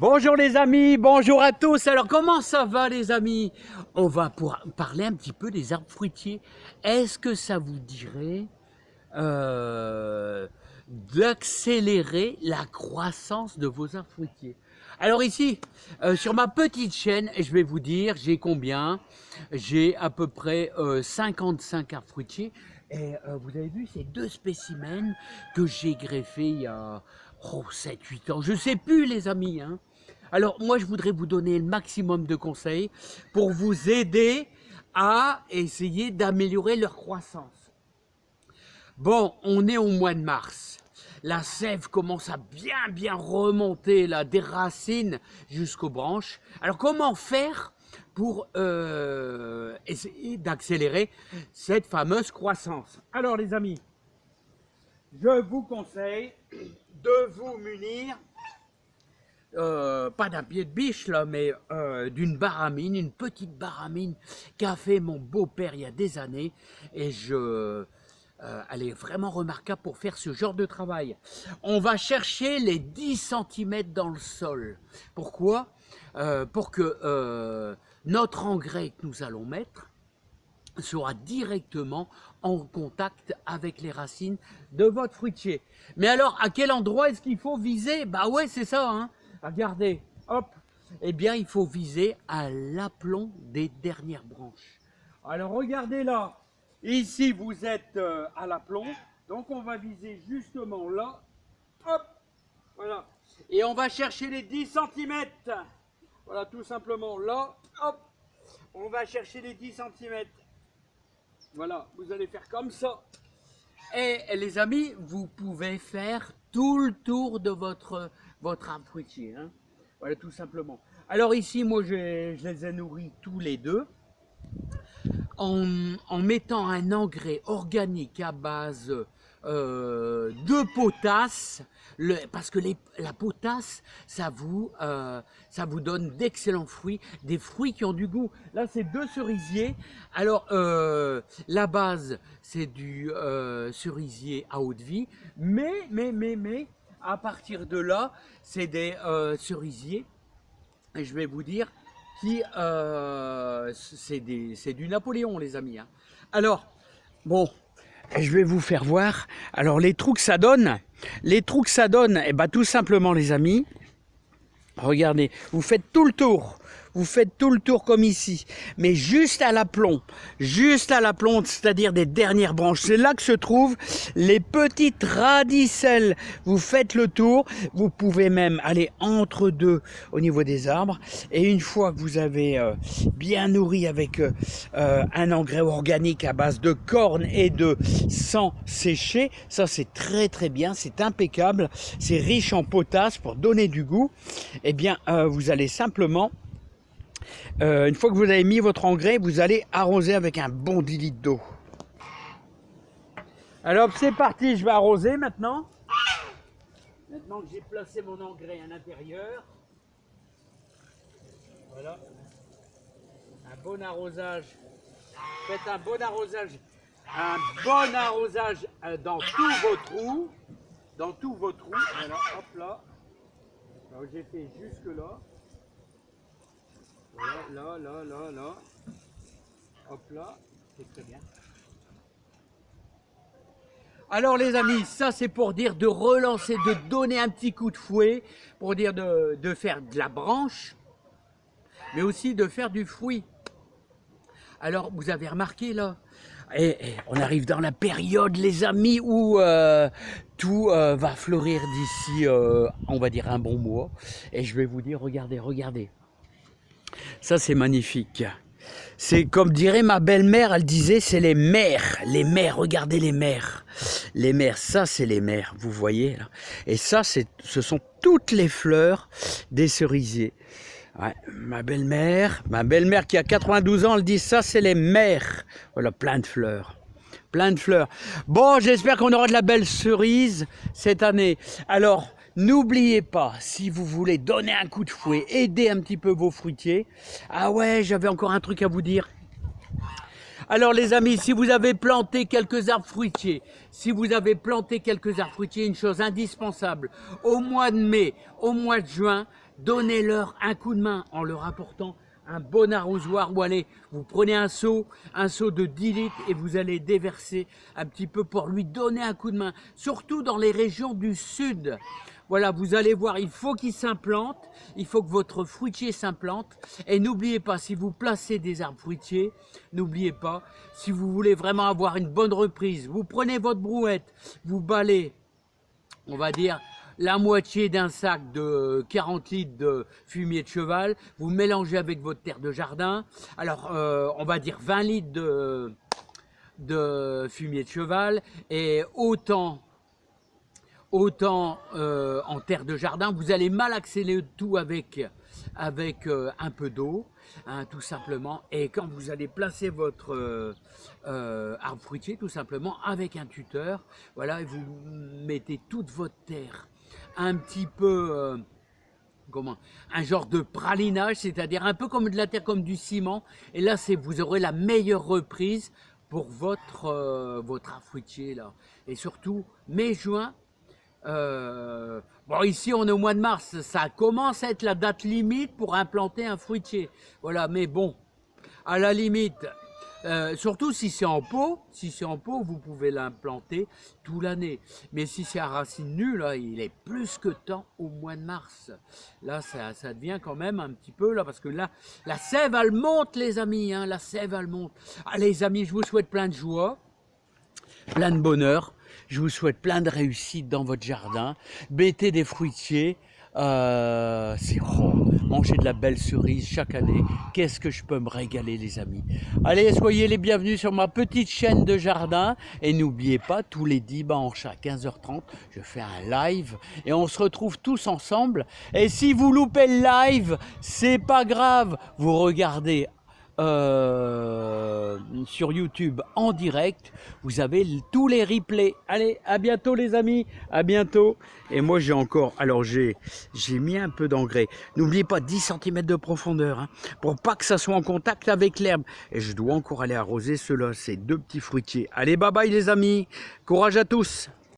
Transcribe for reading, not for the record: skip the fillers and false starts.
Bonjour les amis, bonjour à tous. Alors comment ça va les amis? On va parler un petit peu des arbres fruitiers. Est-ce que ça vous dirait d'accélérer la croissance de vos arbres fruitiers? Alors ici, sur ma petite chaîne, je vais vous dire, j'ai combien? J'ai à peu près 55 arbres fruitiers. Et vous avez vu ces deux spécimens que j'ai greffés il y a 7-8 ans. Je ne sais plus les amis, hein. Alors moi je voudrais vous donner le maximum de conseils pour vous aider à essayer d'améliorer leur croissance. Bon, on est au mois de mars. La sève commence à bien remonter là, des racines jusqu'aux branches. Alors comment faire pour essayer d'accélérer cette fameuse croissance? Alors les amis, je vous conseille de vous munir pas d'un pied de biche là, mais d'une baramine, une petite baramine qu'a fait mon beau-père il y a des années, et elle est vraiment remarquable pour faire ce genre de travail. On va chercher les 10 cm dans le sol. Pourquoi? Pour que notre engrais que nous allons mettre sera directement en contact avec les racines de votre fruitier. Mais alors, à quel endroit est-ce qu'il faut viser? Bah ouais, c'est ça, hein. Regardez, hop, eh bien, il faut viser à l'aplomb des dernières branches. Alors, regardez là, ici, vous êtes à l'aplomb, donc on va viser justement là, hop, voilà. Et on va chercher les 10 cm, voilà, tout simplement là, hop, on va chercher les 10 cm. Voilà, vous allez faire comme ça. Et les amis, vous pouvez faire tout le tour de votre arbre fruitier, hein. Voilà, tout simplement. Alors ici, moi, je les ai nourris tous les deux en mettant un engrais organique à base de potasse, parce que la potasse, ça vous donne d'excellents fruits, des fruits qui ont du goût. Là, c'est 2 cerisiers. Alors, la base, c'est du cerisier à eau de vie, mais, à partir de là, c'est des cerisiers, et je vais vous dire, qui c'est du Napoléon, les amis, hein. Alors, bon, je vais vous faire voir. Alors, les trous que ça donne, eh ben, tout simplement, les amis, regardez, vous faites tout le tour. Vous faites tout le tour comme ici, mais juste à l'aplomb, c'est-à-dire des dernières branches. C'est là que se trouvent les petites radicelles. Vous faites le tour, vous pouvez même aller entre deux au niveau des arbres. Et une fois que vous avez bien nourri avec un engrais organique à base de corne et de sang séché, ça c'est très bien, c'est impeccable, c'est riche en potasse pour donner du goût. Eh bien, vous allez simplement... une fois que vous avez mis votre engrais, vous allez arroser avec un bon 10 litres d'eau. Alors c'est parti, je vais arroser maintenant. Maintenant que j'ai placé mon engrais à l'intérieur. Voilà. Un bon arrosage. Faites un bon arrosage. Un bon arrosage dans tous vos trous. Dans tous vos trous. Voilà, hop là. Alors j'ai fait jusque là. Voilà, là. Hop là, c'est très bien. Alors les amis, ça c'est pour dire de relancer, de donner un petit coup de fouet, pour dire de faire de la branche, mais aussi de faire du fruit. Alors vous avez remarqué là, et on arrive dans la période les amis où tout va fleurir d'ici, on va dire un bon mois. Et je vais vous dire, regardez. Ça, c'est magnifique. C'est comme dirait ma belle-mère, elle disait, c'est les mères, regardez les mères. Les mères, ça c'est les mères, vous voyez là. Et ça, ce sont toutes les fleurs des cerisiers. Ouais, ma belle-mère qui a 92 ans, elle dit, ça c'est les mères. Voilà, plein de fleurs. Bon, j'espère qu'on aura de la belle cerise cette année. Alors, n'oubliez pas, si vous voulez donner un coup de fouet, aider un petit peu vos fruitiers. Ah ouais, j'avais encore un truc à vous dire. Alors les amis, si vous avez planté quelques arbres fruitiers, une chose indispensable, au mois de mai, au mois de juin, donnez-leur un coup de main en leur apportant un bon arrosoir ou allez, vous prenez un seau de 10 litres et vous allez déverser un petit peu pour lui donner un coup de main, surtout dans les régions du sud. Voilà, vous allez voir, il faut qu'il s'implante, il faut que votre fruitier s'implante. Et n'oubliez pas, si vous placez des arbres fruitiers, n'oubliez pas, si vous voulez vraiment avoir une bonne reprise, vous prenez votre brouette, vous balayez, on va dire, la moitié d'un sac de 40 litres de fumier de cheval, vous mélangez avec votre terre de jardin, alors on va dire 20 litres de fumier de cheval, et autant en terre de jardin, vous allez malaxer le tout avec un peu d'eau, hein, tout simplement. Et quand vous allez placer votre arbre fruitier, tout simplement, avec un tuteur, voilà, et vous mettez toute votre terre un petit peu... comment, un genre de pralinage, c'est-à-dire un peu comme de la terre, comme du ciment. Et là, vous aurez la meilleure reprise pour votre arbre fruitier, là. Et surtout, mai-juin, bon, ici on est au mois de mars, ça commence à être la date limite pour implanter un fruitier. Voilà, mais bon, à la limite, surtout si c'est en pot, vous pouvez l'implanter toute l'année. Mais si c'est à racine nue, là, il est plus que temps au mois de mars. Là, ça devient quand même un petit peu, là, parce que là, la sève, elle monte, les amis, hein, la sève, elle monte. Allez, les amis, je vous souhaite plein de joie, plein de bonheur. Je vous souhaite plein de réussite dans votre jardin. Mettez des fruitiers. Manger de la belle cerise chaque année. Qu'est-ce que je peux me régaler, les amis. Allez, soyez les bienvenus sur ma petite chaîne de jardin. Et n'oubliez pas, tous les dimanches à 15h30, je fais un live. Et on se retrouve tous ensemble. Et si vous loupez le live, c'est pas grave. Vous regardez sur YouTube en direct, vous avez tous les replays. Allez, à bientôt les amis, à bientôt. Et moi j'ai encore, alors j'ai mis un peu d'engrais. N'oubliez pas 10 cm de profondeur, hein, pour pas que ça soit en contact avec l'herbe. Et je dois encore aller arroser ceux-là, ces deux petits fruitiers. Allez, bye bye les amis, courage à tous.